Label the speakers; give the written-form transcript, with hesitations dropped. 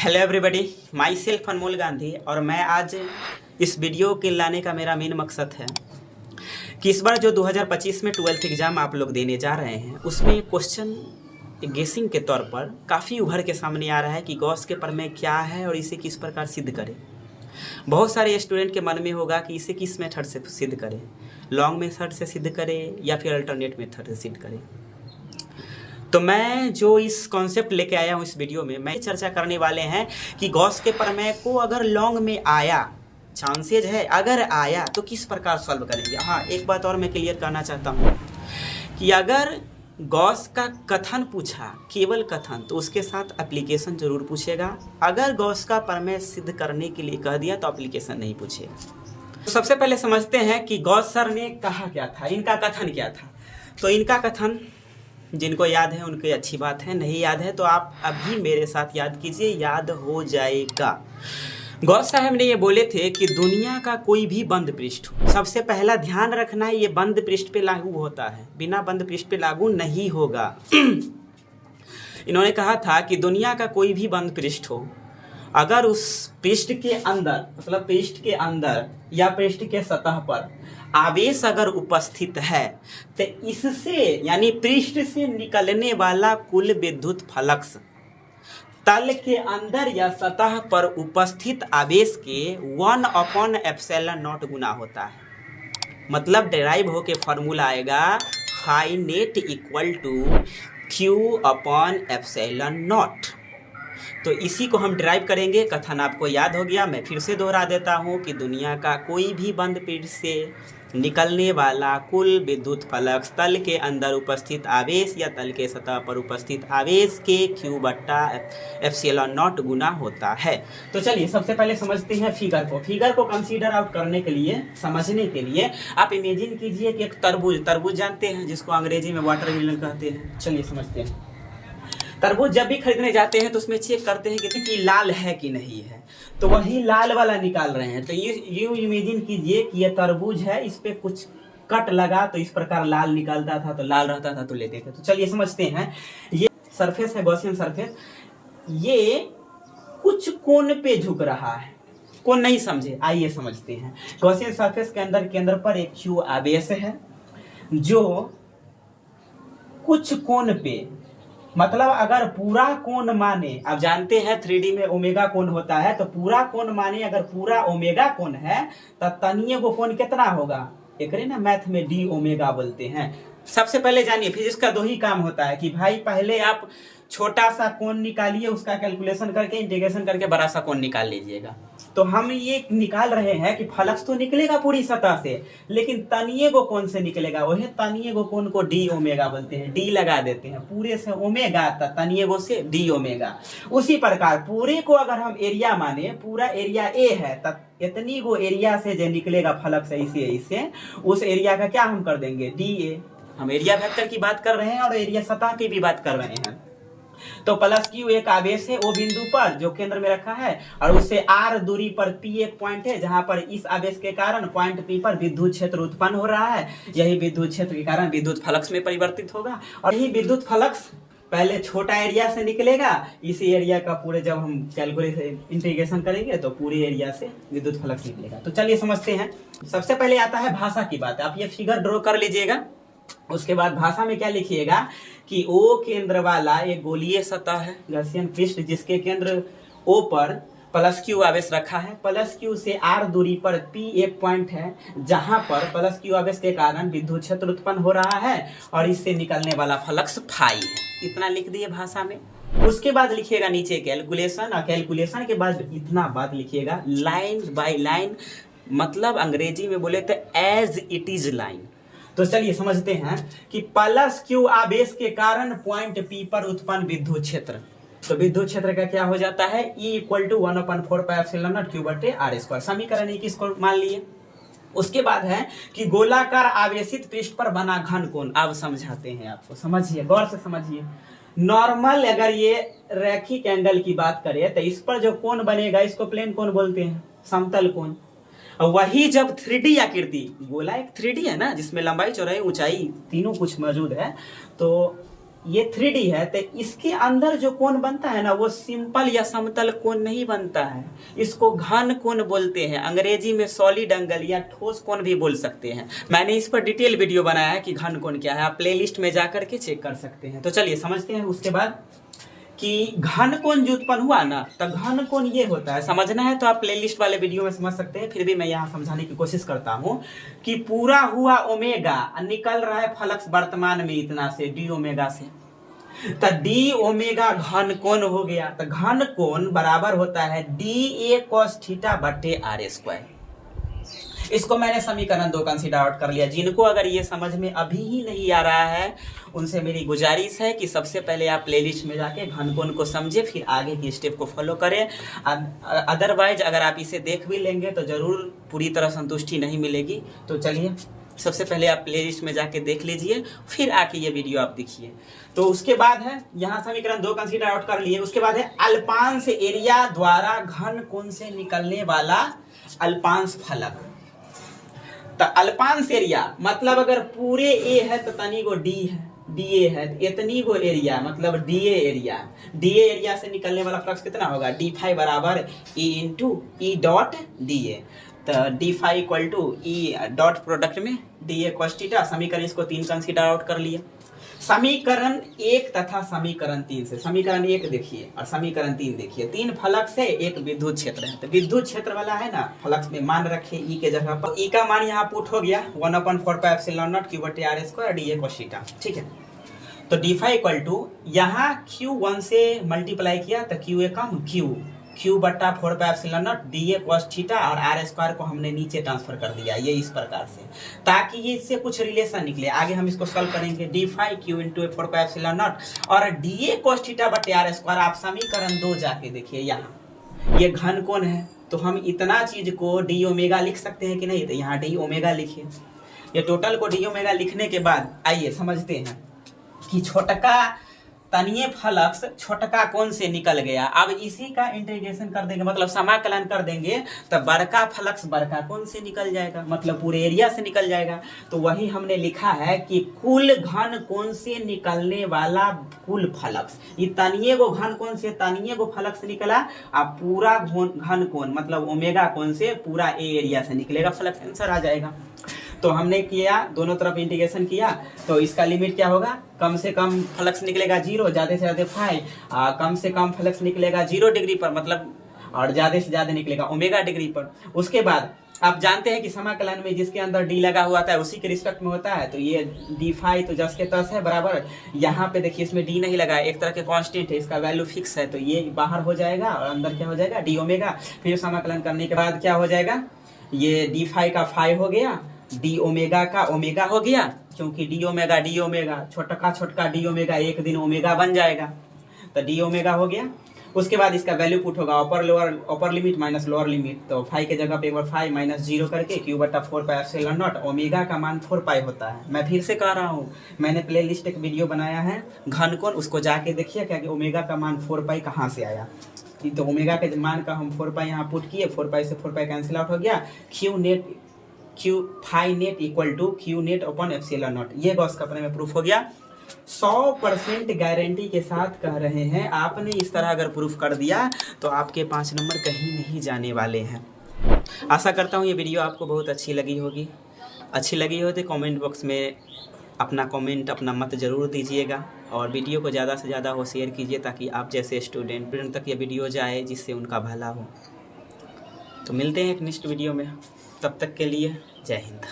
Speaker 1: Hello everybody, my self अनमोल गांधी। और मैं आज इस वीडियो के लाने का मेरा मेन मकसद है कि इस बार जो 2025 में 12th एग्ज़ाम आप लोग देने जा रहे हैं उसमें क्वेश्चन गेसिंग के तौर पर काफ़ी उभर के सामने आ रहा है कि गॉस के प्रमेय क्या है और इसे किस प्रकार सिद्ध करें। बहुत सारे स्टूडेंट के मन में होगा कि इसे किस मेथड से सिद्ध करें, लॉन्ग मेथड से सिद्ध करें या फिर अल्टरनेट मेथड से सिद्ध करें। तो मैं जो इस कॉन्सेप्ट लेके आया हूँ इस वीडियो में, मैं चर्चा करने वाले हैं कि गॉस के प्रमेय को अगर लॉन्ग में आया, चांसेज है अगर आया तो किस प्रकार सॉल्व करेंगे। हाँ, एक बात और मैं क्लियर करना चाहता हूँ कि अगर गॉस का कथन पूछा, केवल कथन, तो उसके साथ एप्लीकेशन जरूर पूछेगा। अगर गॉस का प्रमेय सिद्ध करने के लिए कह दिया तो एप्लीकेशन नहीं पूछेगा। तो सबसे पहले समझते हैं कि गॉस सर ने कहा क्या था, इनका कथन क्या था। तो इनका कथन जिनको याद है उनकी अच्छी बात है, नहीं याद है तो आप अभी मेरे साथ याद कीजिए, याद हो जाएगा। गॉस साहब ने ये बोले थे कि दुनिया का कोई भी बंद पृष्ठ हो, सबसे पहला ध्यान रखना है ये बंद पृष्ठ पे लागू होता है, बिना बंद पृष्ठ पे लागू नहीं होगा। इन्होंने कहा था कि दुनिया का कोई भी बंद पृष्ठ हो, अगर उस पृष्ठ के अंदर, मतलब पृष्ठ के अंदर या पृष्ठ के सतह पर आवेश अगर उपस्थित है तो इससे यानी पृष्ठ से निकलने वाला कुल विद्युत फ्लक्स तल के अंदर या सतह पर उपस्थित आवेश के 1/ε0 गुना होता है। मतलब डेराइव होके फॉर्मूला आएगा phi net equal to Q/ε0। तो इसी को हम ड्राइव करेंगे। कथन आपको याद हो गया, मैं फिर से दोहरा देता हूँ कि दुनिया का कोई भी बंद पृष्ठ से निकलने वाला कुल विद्युत फ्लक्स तल के अंदर उपस्थित आवेश या तल के सतह पर उपस्थित आवेश के Q/ε0 गुना होता है। तो चलिए सबसे पहले समझते हैं फिगर को। फिगर को कंसीडर आउट करने के लिए, समझने के लिए आप इमेजिन कीजिए कि एक तरबूज जानते हैं जिसको अंग्रेजी में वाटरमेलन कहते हैं। चलिए समझते हैं। तरबूज जब भी खरीदने जाते हैं तो उसमें चेक करते हैं कि लाल है कि नहीं है, तो वही लाल वाला निकाल रहे हैं। तो ये इमेजिन कीजिए कि ये तरबूज है, इस पे कुछ कट लगा तो इस प्रकार लाल निकलता था, तो लाल रहता था तो लेते थे। तो चलिए समझते हैं, ये सरफेस है, गॉसियन सरफेस, ये कुछ कोण पे झुक रहा है। कोण नहीं समझे, आइए समझते हैं। गॉसियन सरफेस के अंदर केंद्र पर एक Q आवेश है जो कुछ कोण पे, मतलब अगर पूरा कोण माने, आप जानते हैं 3D में ओमेगा कोण होता है, तो पूरा कोण माने अगर पूरा ओमेगा कोण है तो तनिए वो कोण कितना होगा, एक ना मैथ में डी ओमेगा बोलते हैं। सबसे पहले जानिए फिजिक्स का दो ही काम होता है कि भाई पहले आप छोटा सा कोण निकालिए, उसका कैलकुलेशन करके इंटीग्रेशन करके बड़ा सा कोण निकाल लीजिएगा। तो हम ये निकाल रहे हैं कि फ्लक्स तो निकलेगा पूरी सतह से, लेकिन तनिए को कोण से निकलेगा, वही तनिए को कोण को डी ओमेगा बोलते हैं। डी लगा देते हैं, पूरे से ओमेगा तनिए को से डी ओमेगा। उसी प्रकार पूरे को अगर हम एरिया माने, पूरा एरिया ए है तब इतनी को एरिया से जो निकलेगा फ्लक्स इसे उस एरिया का क्या हम कर देंगे, डी ए। हम एरिया वेक्टर की बात कर रहे हैं और एरिया सतह की भी बात कर रहे हैं। तो प्लस Q एक आवेश है वो बिंदु पर जो केंद्र में रखा है, और उससे r दूरी पर P एक पॉइंट है जहां पर इस आवेश के कारण पॉइंट P पर विद्युत क्षेत्र उत्पन्न हो रहा है। यही विद्युत क्षेत्र के कारण विद्युत फ्लक्स में परिवर्तित होगा, और यही विद्युत फ्लक्स पहले छोटा एरिया से निकलेगा। इसी एरिया का पूरे जब हम कैलकुलेशन इंटीग्रेशन करेंगे तो पूरे एरिया से विद्युत फ्लक्स निकलेगा। तो चलिए समझते हैं। सबसे पहले आता है भाषा की बात। आप ये फिगर ड्रॉ कर लीजिएगा, उसके बाद भाषा में क्या लिखिएगा कि O केंद्र वाला एक गोलीय सतह है, गॉसियन पृष्ठ, जिसके केंद्र O पर प्लस Q आवेश रखा है। प्लस Q से r दूरी पर P एक पॉइंट है जहां पर प्लस Q आवेश के कारण विद्युत क्षेत्र उत्पन्न हो रहा है और इससे निकलने वाला फ्लक्स फाई है। इतना लिख दिए भाषा में। उसके बाद लिखिएगा नीचे कैलकुलेशन, और कैलकुलेशन के बाद इतना बात लिखिएगा लाइन बाय लाइन, मतलब अंग्रेजी में बोले तो एज इट इज लाइन। तो चलिए समझते हैं कि प्लस Q आवेश के कारण पॉइंट P पर उत्पन्न विद्युत क्षेत्र, तो विद्युत क्षेत्र का क्या हो जाता है, E = 1/4πε0 Q/r²। समीकरण 21 को मान लिए। उसके बाद है कि गोलाकार आवेशित पृष्ठ पर बना घन कोण। अब समझाते हैं आपको, समझिए, गौर से समझिए। नॉर्मल अगर ये रैखिक एंगल की बात करें तो इस पर जो कोण बनेगा इसको प्लेन कोण बोलते हैं, समतल कोण। वही जब 3D आकृति, गोला एक 3D है ना जिसमें लंबाई चौड़ाई ऊंचाई तीनों कुछ मौजूद है, तो ये 3D है, तो इसके अंदर जो कोण बनता है ना वो सिंपल या समतल कोण नहीं बनता है, इसको घन कोण बोलते हैं। अंग्रेजी में सॉलिड एंगल या ठोस कोण भी बोल सकते हैं। मैंने इस पर डिटेल वीडियो बनाया है कि घन कोण क्या है, आप प्लेलिस्ट में जाकर के चेक कर सकते हैं। तो चलिए समझते हैं उसके बाद कि घन कोण जो उत्पन्न हुआ ना, तो घन कोण ये होता है। समझना है तो आप प्लेलिस्ट वाले वीडियो में समझ सकते हैं, फिर भी मैं यहाँ समझाने की कोशिश करता हूँ कि पूरा हुआ ओमेगा निकल रहा है फ्लक्स वर्तमान में इतना से डी ओमेगा से, तो डी ओमेगा घन कोण हो गया। तो घन कोण बराबर होता है डी ए कॉस थीटा बटे आर स्क्वायर। इसको मैंने समीकरण 2 कंसीडर आउट कर लिया। जिनको अगर ये समझ में अभी ही नहीं आ रहा है उनसे मेरी गुजारिश है कि सबसे पहले आप प्लेलिस्ट में जाके घन कोण को समझे, फिर आगे की स्टेप को फॉलो करें। अदरवाइज अगर आप इसे देख भी लेंगे तो जरूर पूरी तरह संतुष्टि नहीं मिलेगी। तो चलिए सबसे पहले आप प्लेलिस्ट में जाके देख लीजिए, फिर आके ये वीडियो आप देखिए। तो उसके बाद है यहाँ समीकरण 2 कंसीडर आउट कर लिए। उसके बाद है अल्पांश एरिया द्वारा घन कोण से निकलने वाला अल्पांश फलक। तो अल्पांश एरिया मतलब अगर पूरे ए है तो तनी गो डी है, डी ए है, इतनी गो एरिया मतलब D A area. D A area से निकलने वाला फ्लक्स कितना होगा, डी फाई बराबर E into E dot D A. तो D phi equal to E dot product में डी ए कॉस थीटा। समीकरण इसको 3 कंसीडर आउट कर लिए। समीकरण 1 तथा समीकरण 3 से, समीकरण 1 देखिए और समीकरण 3 देखिए, 3 फलक से एक विद्युत क्षेत्र है। तो विद्युत क्षेत्र वाला है ना, फलक में मान रखे ई के जगह पर। ई का मान यहाँ पुट हो गया 1/4πε0 q बटे आर स्क्वायर डी ए कॉस थीटा। ठीक है, तो डी फाई इक्वल टू यहाँ Q1 से मल्टीप्लाई किया तो Q ए कम Q बट्टा 4πε0 डी ए कॉस थीटा और आर स्क्वायर को हमने नीचे ट्रांसफर कर दिया, ये इस प्रकार से, ताकि ये इससे कुछ रिलेशन निकले। आगे हम इसको सॉल्व करेंगे। डी फाई Q इंटू 4πε0 और डी ए कॉस थीटा बटे आर स्क्वायर। आप समीकरण 2 जाके देखिए, यहाँ ये घन कोण है तो हम इतना चीज को डी ओमेगा लिख सकते हैं कि नहीं, तो यहाँ डी ओमेगा लिखिए। ये टोटल को डी ओमेगा लिखने के बाद आइए समझते हैं कि छोटका तनीय फ्लक्स छोटका कोण से निकल गया। अब इसी का इंटीग्रेशन कर देंगे, मतलब समाकलन कर देंगे, तो बड़का फ्लक्स बड़का कोण से निकल जाएगा, मतलब पूरे एरिया से निकल जाएगा। तो वही हमने लिखा है कि कुल घन कोण से निकलने वाला कुल फ्लक्स, ये तनीय गो घन कोण से तनीय गो फ्लक्स निकला, अब पूरा घन कोण मतलब ओमेगा कोण से पूरा ए एरिया से निकलेगा फ्लक्स। आंसर आ जाएगा। तो हमने किया, दोनों तरफ इंटीग्रेशन किया, तो इसका लिमिट क्या होगा, कम से कम फ्लक्स निकलेगा 0, ज्यादा से ज्यादा 5, कम से कम फ्लक्स निकलेगा 0 डिग्री पर मतलब, और ज्यादा से ज्यादा निकलेगा ओमेगा डिग्री पर। उसके बाद आप जानते हैं कि समाकलन में जिसके अंदर डी लगा हुआ था उसी के रिस्पेक्ट में होता है, तो ये डी फाई तो जस के तस है बराबर। यहाँ पे देखिए इसमें डी नहीं लगा है, एक तरह के कांस्टेंट है, इसका वैल्यू फिक्स है, तो ये बाहर हो जाएगा और अंदर क्या हो जाएगा, डी ओमेगा। फिर समाकलन करने के बाद क्या हो जाएगा, ये डी फाई का फाई हो गया, डी ओमेगा का ओमेगा हो गया, क्योंकि डी ओमेगा छोटका डी ओमेगा एक दिन ओमेगा बन जाएगा, तो डी ओमेगा हो गया। उसके बाद इसका वैल्यू पुट होगा upper limit minus lower limit, तो फाई के जगह पे एक बार फाई माइनस 0 करके Q बटा 4πε0। ओमेगा का मान 4 पाई होता है। मैं फिर से कह रहा हूँ, मैंने प्ले लिस्ट एक वीडियो बनाया है घन कोण, उसको जाके देखिए क्या कि ओमेगा का मान 4 पाई कहाँ से आया। तो ओमेगा के मान का हम 4 पाई यहाँ पुट किए, 4 पाई से 4 पाई कैंसिल आउट हो गया। Q phi net equal to Q net upon ε0। ये गॉस कपड़े में प्रूफ हो गया। 100% गारंटी के साथ कह रहे हैं, आपने इस तरह अगर प्रूफ कर दिया तो आपके 5 नंबर कहीं नहीं जाने वाले हैं। आशा करता हूँ ये वीडियो आपको बहुत अच्छी लगी होगी। अच्छी लगी हो तो कमेंट बॉक्स में अपना कमेंट, अपना मत ज़रूर दीजिएगा, और वीडियो को ज़्यादा से ज़्यादा हो शेयर कीजिए, ताकि आप जैसे स्टूडेंट तक ये वीडियो जाए जिससे उनका भला हो। तो मिलते हैं एक नेक्स्ट वीडियो में, तब तक के लिए जय हिंद।